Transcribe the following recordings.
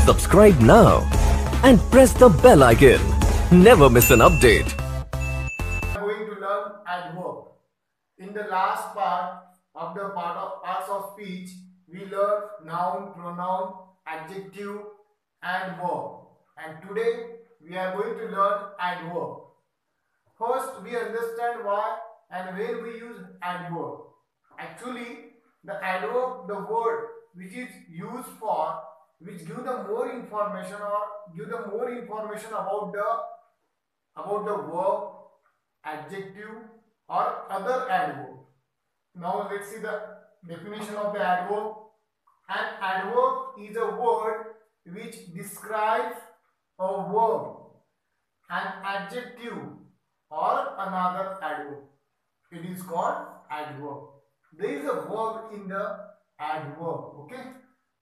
Subscribe now and press the bell icon. Never miss an update. We are going to learn adverb. In the last part of the parts of speech, we learned noun, pronoun, adjective and verb. And today we are going to learn adverb. First, we understand why and where we use adverb. Actually, the adverb, the word which is used for, which give the more information about the verb, adjective or other adverb. Now let's see the definition of the adverb. An adverb is a word which describes a verb, an adjective or another adverb. It is called adverb. There is a verb in the adverb. Okay.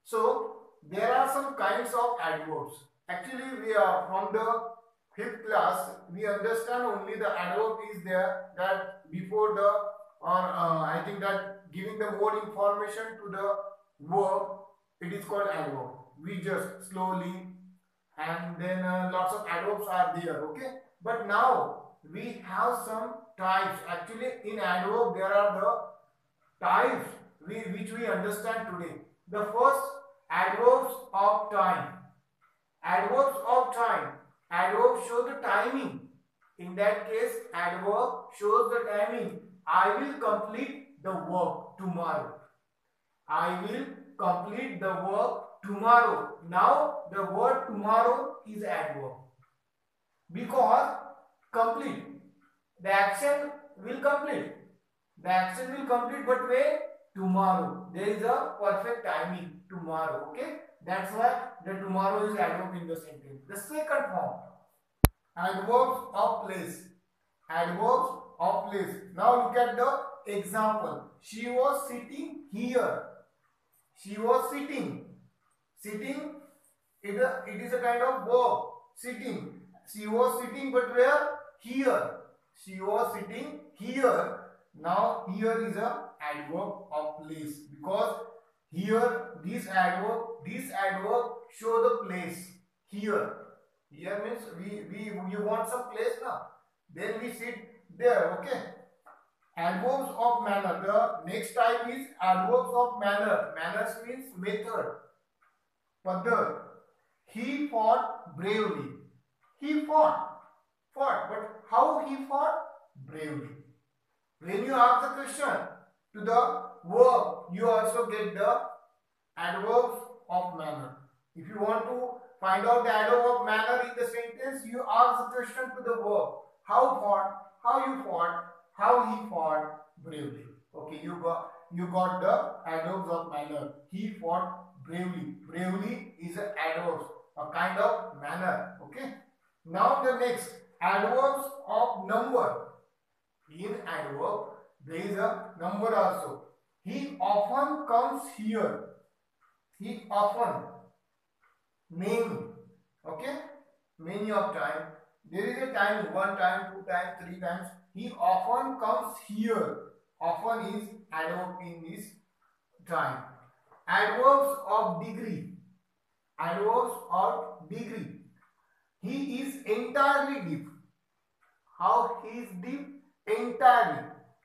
So there are some kinds of adverbs. Actually, we are from the 5th class. We understand only the adverb is there, that before the I think that giving the more information to the verb, it is called adverb. We just slowly, and then lots of adverbs are there. Okay. But now we have some types. Actually, in adverb there are the types which we understand today. The first, adverbs of time. Adverbs of time. Adverb shows the timing. In that case, adverb shows the timing. I will complete the work tomorrow. I will complete the work tomorrow. Now the word tomorrow is adverb. Because complete, the action will complete. The action will complete, but when? Tomorrow. There is a perfect timing, tomorrow. Okay? That's why the tomorrow is adverb in the sentence. The second form, adverbs of place. Adverbs of place. Now look at the example. She was sitting here. She was sitting. Sitting, it is a kind of verb. Sitting. She was sitting, but where? Here. She was sitting here. Now here is a adverb of place, because here this adverb show the place. Here means we want some place now, then we sit there. Okay. Adverbs of manner. The next type is adverbs of manner. Manners means method, paddar. He fought bravely. He fought, but how he fought? Bravely. When you ask the question to the verb, you also get the adverbs of manner. If you want to find out the adverb of manner in the sentence, you ask the question to the verb. How fought? How you fought? How he fought? Bravely. Okay, you got the adverbs of manner. He fought bravely. Bravely is an adverb, a kind of manner. Okay. Now the next, adverbs of number. In adverb, there is a number also. He often comes here. He often. Many. Okay. Many of time. There is a time, 1 time, 2 times, 3 times. He often comes here. Often is adverb in this time. Adverbs of degree. Adverbs of degree. He is entirely deep. How he is deep? Entirely.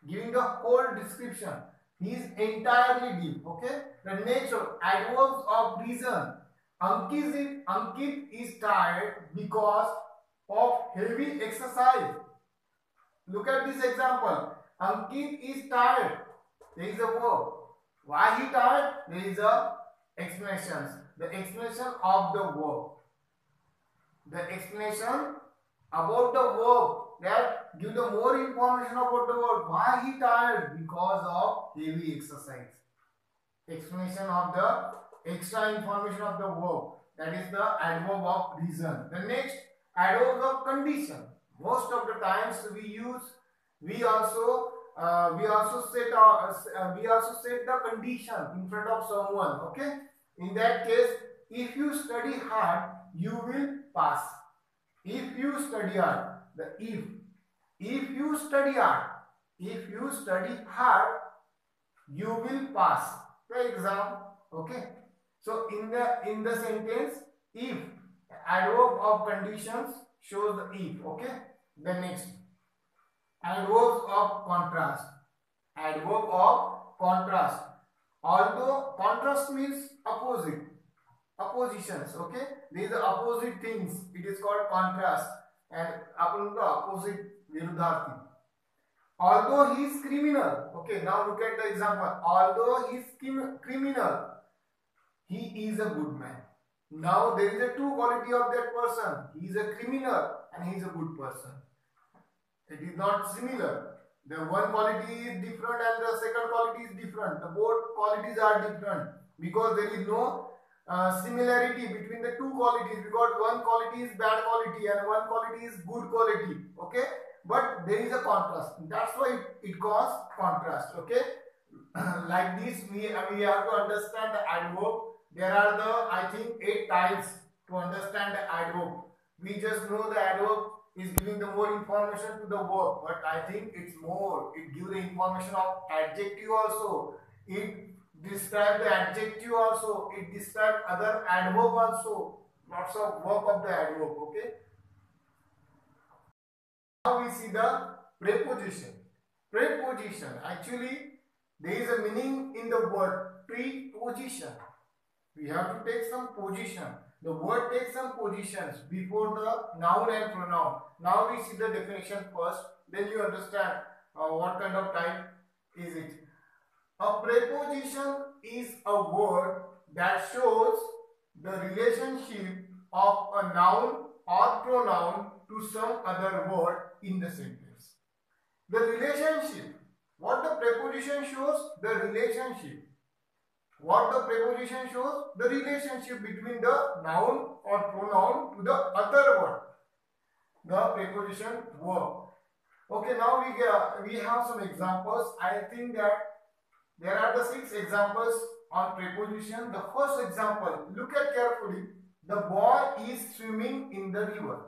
Giving the whole description. He is entirely deep. Okay. The next one, adverbs of reason. Ankit is tired because of heavy exercise. Look at this example. Ankit is tired. There is a verb. Why he tired? There is a explanation. The explanation of the verb. The explanation about the verb, that give the more information about the verb. Why he tired? Because of heavy exercise. Explanation of the extra information of the verb. That is the adverb of reason. The next, adverbs of condition. Most of the times we also set the condition in front of someone. Okay. In that case, if you study hard, you will pass. If you study hard, the if you study hard, you will pass the exam. Okay. So in the sentence, If, adverb of conditions shows the if. Okay. Then next, adverbs of contrast. Adverb of contrast. Although contrast means opposite, oppositions. Okay, these are opposite things. It is called contrast. And upon the opposite virudharthi. Although he is criminal. Okay, now look at the example. Although he is criminal, he is a good man. Now there is a two quality of that person. He is a criminal and he is a good person. It is not similar. The one quality is different and the second quality is different. The both qualities are different because there is no similarity between the two qualities, because one quality is bad quality and one quality is good quality. Okay, but there is a contrast. That's why it calls contrast. Okay, like this we have to understand the adverb. There are the, I think, 8 types to understand the adverb. We just know the adverb is giving the more information to the verb, but I think it's more. It gives the information of adjective also. It describes the adjective also. It describes other adverb also. Lots of work of the adverb. Okay. Now we see the preposition. Preposition. Actually, there is a meaning in the word preposition. We have to take some position. The word takes some positions before the noun and pronoun. Now we see the definition first. Then you understand what kind of type is it. A preposition is a word that shows the relationship of a noun or pronoun to some other word in the sentence. The relationship. What the preposition shows? The relationship. What the preposition shows? The relationship between the noun or pronoun to the other word. The preposition verb. Okay, now we have some examples. I think that there are the 6 examples on preposition. The first example, look at carefully. The boy is swimming in the river.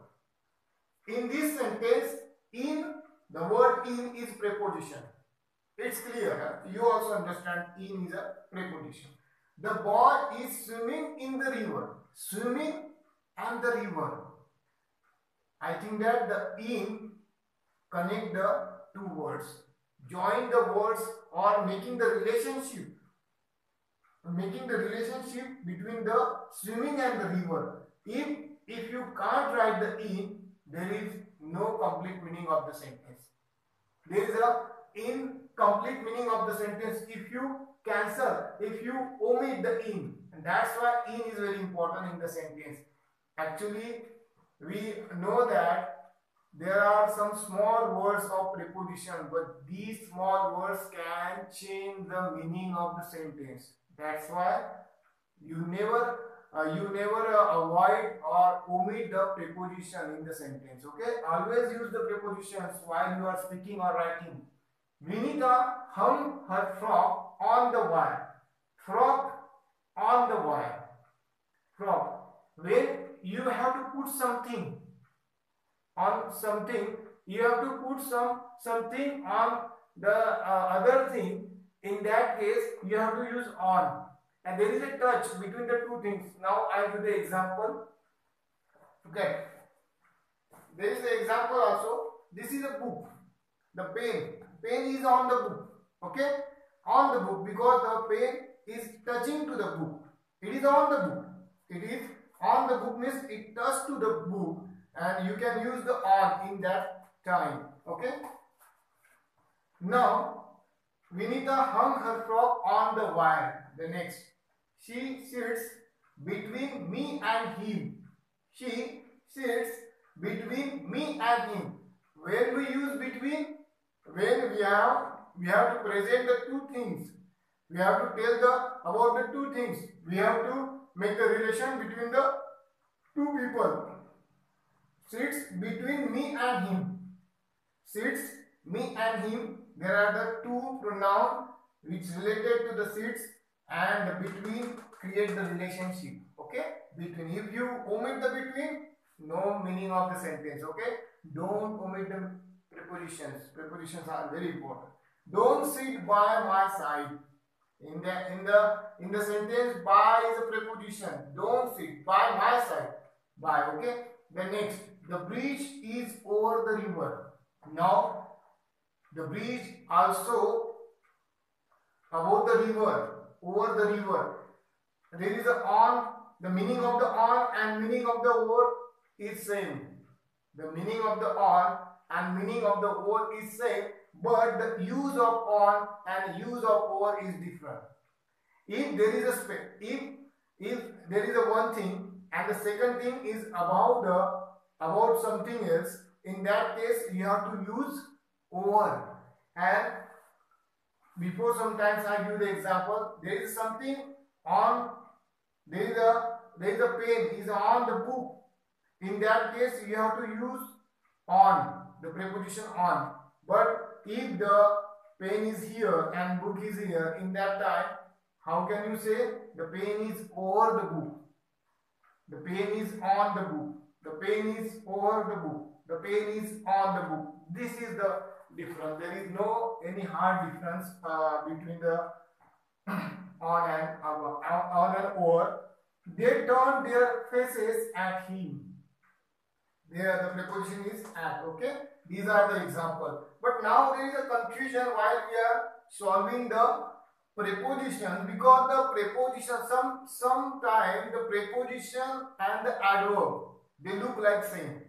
In this sentence, in, the word in is preposition. It's clear. You also understand in is a preposition. The boy is swimming in the river. Swimming and the river. I think that the in connect the two words. Join the words or making the relationship. Making the relationship between the swimming and the river. If you can't write the in, there is no complete meaning of the sentence. There is a incomplete meaning of the sentence if you cancel, if you omit the in. And that's why in is very important in the sentence. Actually, we know that there are some small words of preposition, but these small words can change the meaning of the sentence. That's why you never avoid or omit the preposition in the sentence. Okay, always use the prepositions while you are speaking or writing. Vinita hung her frock on the wire. Frock on the wire. Frock. When you have to put something on something, you have to put something on the other thing. In that case, you have to use on. And there is a touch between the two things. Now I give the example. Okay. There is an example also. This is a book. The pen. Pen is on the book. Okay. On the book, because the pen is touching to the book. It is on the book. It is on the book means it touches to the book, and you can use the on in that time. Okay. Now Vinita hung her frock on the wire. The next. She sits between me and him. She sits between me and him. When we use between, when we have to present the two things. We have to tell about the two things. We have to make the relation between the two people. Sits between me and him. Sits, me and him. There are the two pronouns which related to the sits, and between create the relationship. Okay, between. If you omit the between, no meaning of the sentence. Okay, don't omit the prepositions. Prepositions are very important. Don't sit by my side. In the sentence, by is a preposition. Don't sit. By my side. By. Okay. The next, the bridge is over the river. Now, the bridge also above the river, over the river. There is a on. The meaning of the on and meaning of the over is same. The meaning of the on and meaning of the over is same, but the use of on and use of over is different. If there is a if there is a one thing and the second thing is about something else, in that case you have to use over. And before sometimes I give the example, there is something on, there is a pen is on the book. In that case you have to use on, the preposition on. But if the pen is here and book is here, in that time how can you say the pen is over the book? The pen is on the book. The pen is over the book. The pen is on the book. This is the difference. There is no any hard difference between the on and over. They turn their faces at him. There the preposition is at. Okay. These are the examples. But now there is a confusion while we are solving the preposition, because the preposition sometimes the preposition and the adverb, they look like same.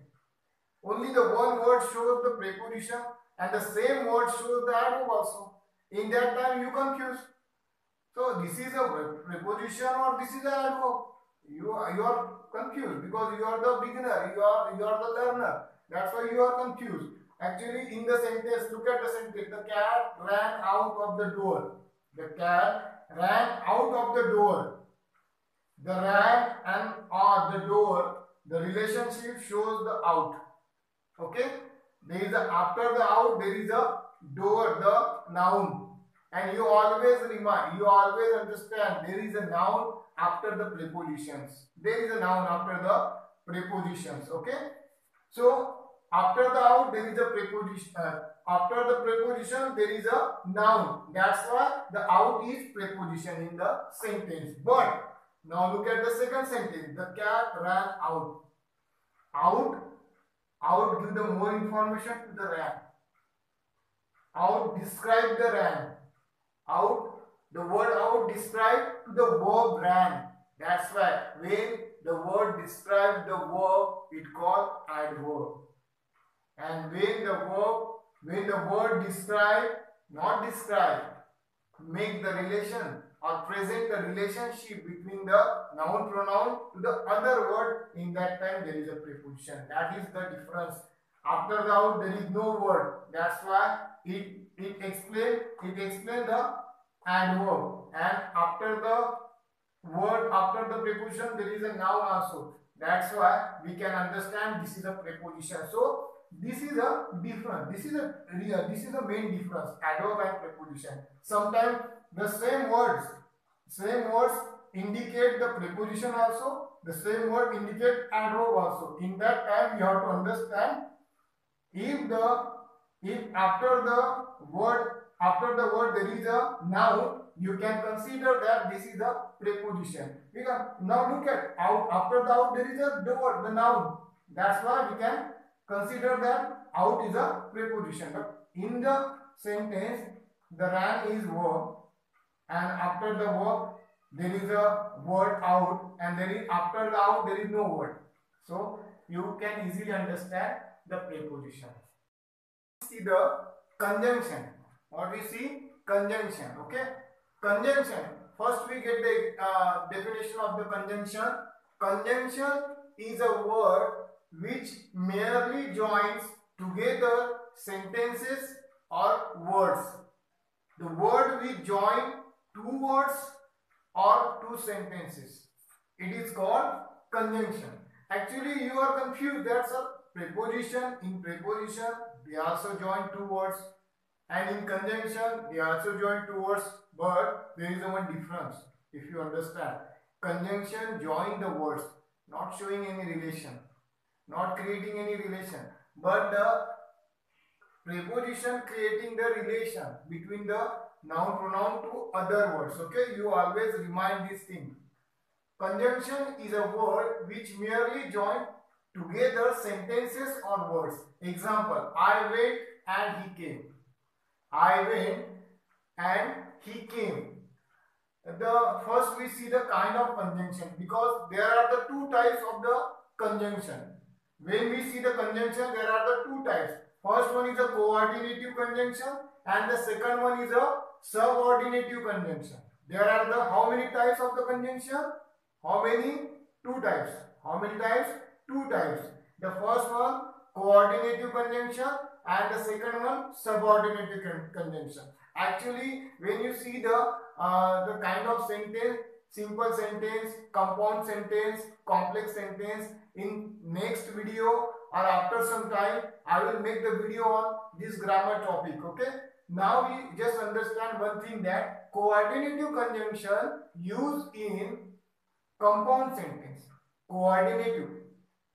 Only the one word shows the preposition and the same word shows the adverb also. In that time you confuse. So this is a preposition or this is an adverb. You are confused because you are the beginner, you are the learner. That's why you are confused. Actually, in the sentence, look at the sentence. The cat ran out of the door. The cat ran out of the door. The ran and the door, the relationship shows the out. Okay? There is a after the out, there is a door, the noun. And you always remind, you always understand there is a noun after the prepositions. There is a noun after the prepositions. Okay? So, after the out, there is a preposition. After the preposition, there is a noun. That's why the out is preposition in the sentence. But now look at the second sentence. The cat ran out. Out give the more information to the ran. Out describe the ran. Out, the word out describe to the verb ran. That's why when the word describes the verb, it called adverb. And when the word describe, not describe, make the relation or present the relationship between the noun pronoun to the other word, in that time there is a preposition. That is the difference. After the out there is no word. That's why it explains the adverb. And after the word, after the preposition, there is a noun also. That's why we can understand this is a preposition. So this is a difference. This is a main difference. Adverb and preposition. Sometimes the same words indicate the preposition also. The same word indicate adverb also. In that time, you have to understand if after the word there is a noun, you can consider that this is a preposition. Because now look at out. After the out there is a door, the noun. That's why we can consider that out is a preposition. But in the sentence, the ran is verb, and after the verb there is a word out, and after the out there is no word. So you can easily understand the preposition. See the conjunction. What we see? Conjunction. Okay. Conjunction. First we get the definition of the conjunction. Conjunction is a word which merely joins together sentences or words. The word which join two words or two sentences. It is called conjunction. Actually, you are confused. That's a preposition. In preposition, they also join two words. And in conjunction, they also join two words. But there is one difference. If you understand. Conjunction join the words. Not showing any relation. Not creating any relation. But the preposition creating the relation between the noun pronoun to other words. Okay, you always remind this thing. Conjunction is a word which merely join together sentences or words. Example, I went and he came. I went and he came. The first we see the kind of conjunction, because there are the two types of the conjunction. When we see the conjunction, there are the two types. First one is a coordinative conjunction and the second one is a subordinative conjunction. There are the how many types of the conjunction? How many? Two types. How many types? Two types. The first one coordinative conjunction and the second one subordinative conjunction. Actually, when you see the kind of sentence, simple sentence, compound sentence, complex sentence, in next video or after some time I will make the video on this grammar topic. Okay, now we just understand one thing, that coordinative conjunction used in compound sentence. Coordinative,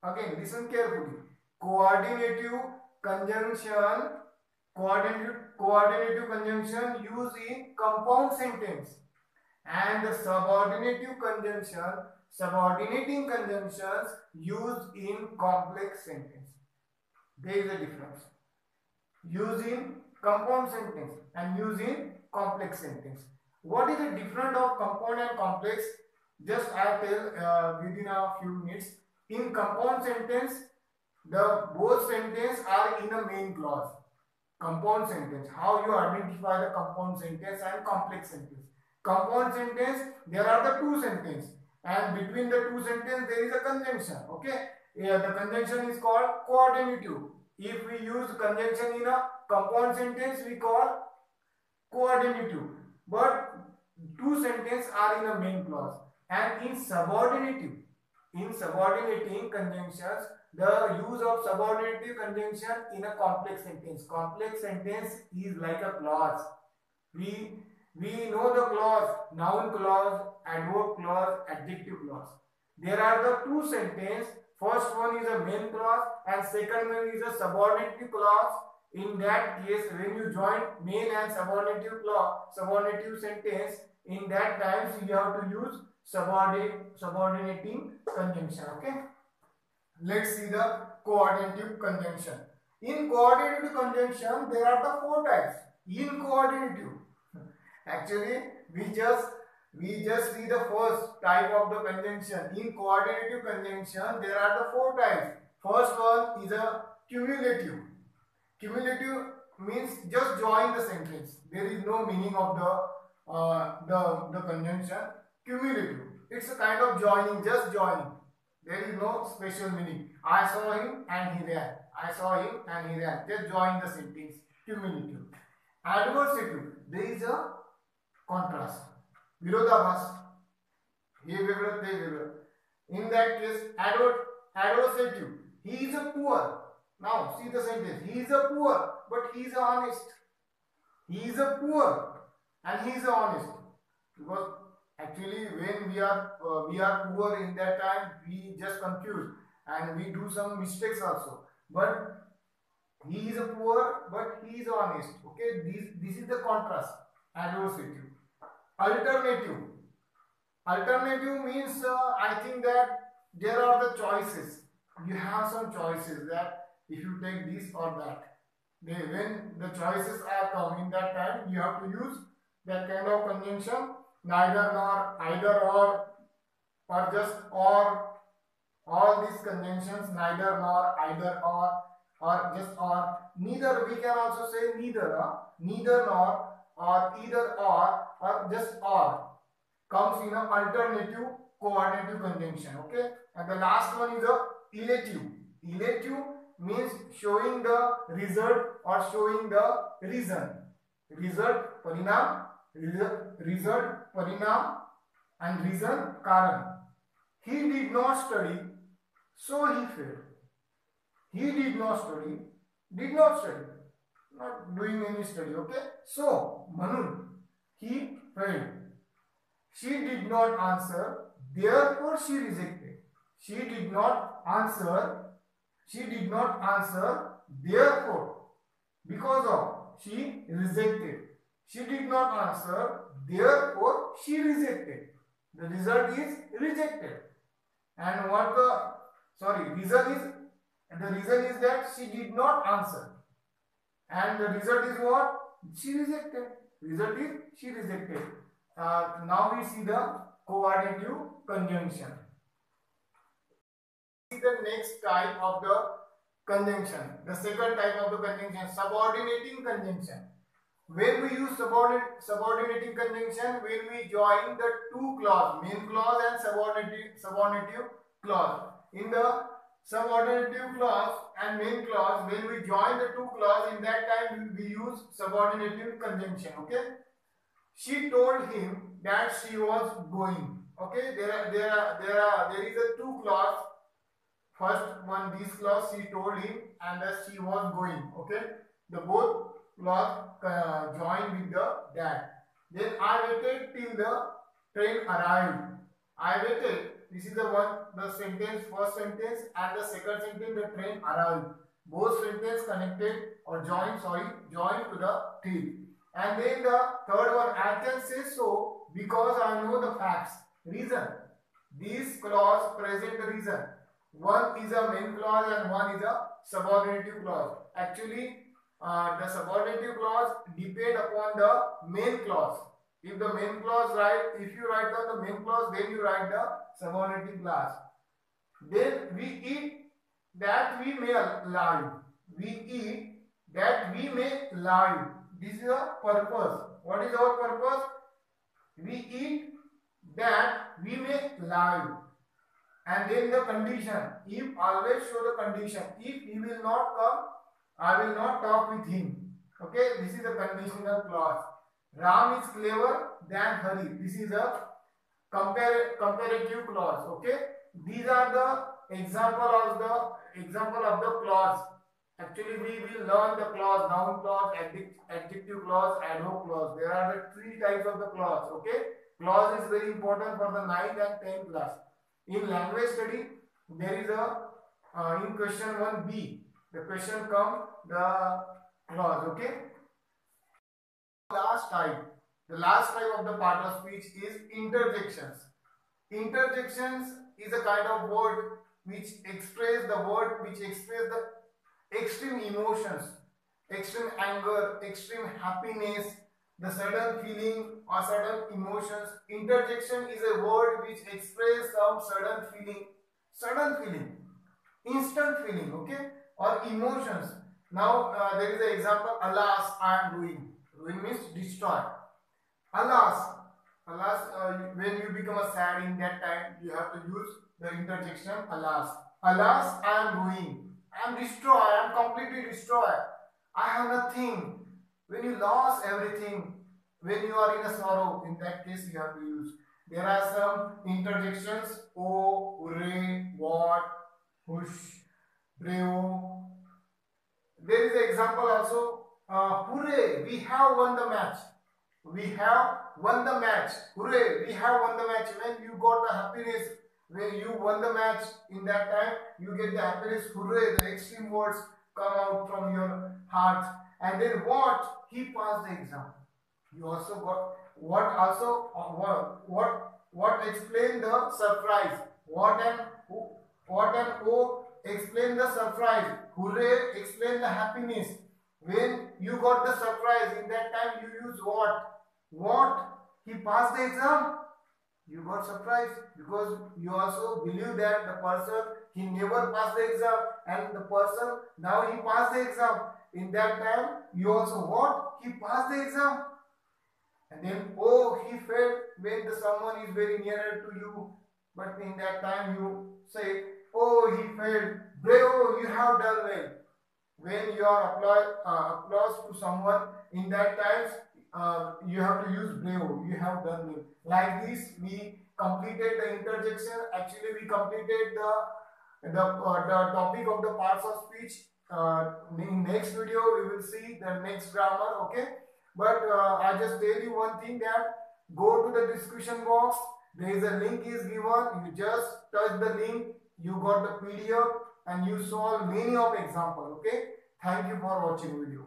again listen carefully, coordinative conjunction, coordinative conjunction used in compound sentence, and the subordinative conjunction, subordinating conjunctions used in complex sentence. There is a difference. Used in compound sentence and used in complex sentence. What is the difference of compound and complex? Just I tell within a few minutes. In compound sentence, the both sentences are in a main clause. Compound sentence. How you identify the compound sentence and complex sentence? Compound sentence, there are the two sentences, and between the two sentences there is a conjunction. Okay, the conjunction is called coordinative. If we use conjunction in a compound sentence, we call coordinative. But two sentences are in a main clause. And in subordinative, in subordinating conjunctions, the use of subordinative conjunction in a complex sentence. Complex sentence is like a clause. We know the clause, noun clause, adverb clause, adjective clause. There are the two sentences. First one is a main clause and second one is a subordinative clause. In that case, when you join main and subordinative clause, subordinative sentence, in that times you have to use subordinating conjunction. Okay. Let's see the coordinative conjunction. In coordinative conjunction, there are the four types. In coordinative, actually, we just see the first type of the conjunction. In coordinative conjunction, there are the four types. First one is a cumulative. Cumulative means just join the sentence. There is no meaning of the conjunction. Cumulative, it's a kind of joining, just joining. There is no special meaning. I saw him and he ran. I saw him and he ran. Just join the sentence. Cumulative. Adversative, there is a contrast. विरोधाभास, हे वेगळं ते वेगळं. In that case, adversative, he is a poor. Now see the sentence. He is a poor, but he is honest. He is a poor and he is honest. Because actually, when we are poor, in that time we just confuse and we do some mistakes also. But he is a poor, but he is honest. Okay, this is the contrast. Adversative. Alternative. Alternative means I think that there are the choices. You have some choices that if you take this or that. When the choices are come, in that time you have to use that kind of conjunction. Neither nor, either or just or. All these conjunctions, neither nor, either or just or. Neither, we can also say neither, neither nor, or either or just or, comes in an alternative coordinative conjunction. Okay, and the last one is a elative. Elative means showing the result or showing the reason. Result, parinam, result, parinam, and reason, karan. He did not study, so he failed. He did not study, not doing any study. Okay, so म्हणून he failed. She did not answer, therefore she rejected. She did not answer, therefore, because of, she rejected. She did not answer, therefore she rejected. The result is rejected. And what the reason is that she did not answer. And the result is what? She rejected. Result is she rejected. Now we see the coordinative conjunction. This is the next type of the conjunction. The second type of the conjunction, subordinating conjunction. When we use subordinating conjunction, when we join the two clause, main clause and subordinative clause. In the subordinative clause and main clause, when we join the two clause, in that time we use subordinative conjunction. Okay. She told him that she was going. Okay. There is a two clause. First one, this clause she told him, and she was going. Okay. The both clause joined with the that. Then I waited till the train arrived. I waited. This is the sentence, first sentence, and the second sentence, the train arrived. Both sentences connected or joined to the till. And then the third one, I can say so because I know the facts. Reason. This clause present the reason. One is a main clause and one is a subordinative clause. Actually, the subordinative clause depend upon the main clause. If the main clause if you write down the main clause, then you write the subordinative clause. Then we eat that we may live. We eat that we may live. This is a purpose. What is our purpose? We eat that we may live. And then the condition. If, always show the condition. If he will not come, I will not talk with him. Okay, this is a conditional clause. Ram is clever than Hari. This is a comparative clause. Okay, these are the example of the clause. Actually, we will learn the clause: noun clause, adjective clause, adverb clause. There are the three types of the clause. Okay, clause is very important for the 9th and 10th class. In language study, there is a in question 1b. The question comes the clause. Okay. The last type of the part of speech is interjections. Interjections is a kind of word which express the extreme emotions, extreme anger, extreme happiness, the sudden feeling or sudden emotions. Interjection is a word which expresses some sudden feeling, instant feeling, okay, or emotions. Now there is an example. Alas, I am ruined. Ruin means destroy. Alas, when you become sad in that time, you have to use the interjection alas. Alas, I am ruined. I am destroyed. I am completely destroyed. I have nothing. When you lost everything, when you are in a sorrow, in that case you have to use. There are some interjections: oh, hooray, what, hush, bravo. There is an example also. Hooray, we have won the match. We have won the match. Hooray, we have won the match. When you got the happiness, when you won the match, in that time you get the happiness. Hooray, the extreme words come out from your heart. And then what? He passed the exam. You also got what? Also what explain the surprise? What and oh explain the surprise. Hooray explain the happiness. When you got the surprise, in that time you use what? What? He passed the exam. You got surprised because you also believe that the person, he never passed the exam, and the person now he passed the exam. In that time you also what? He passed the exam. And then oh, he failed when the someone is very nearer to you. But in that time you say, oh, he failed. Bravo, you have done well. When you are applause to someone, in that times you have to use bravo. You have done well. Like this, we completed the interjection. Actually, we completed the topic of the parts of speech. In next video, we will see the next grammar. Okay, but I just tell you one thing, that go to the description box. There is a link is given. You just touch the link. You got the PDF and you solve many of example. Okay, thank you for watching video.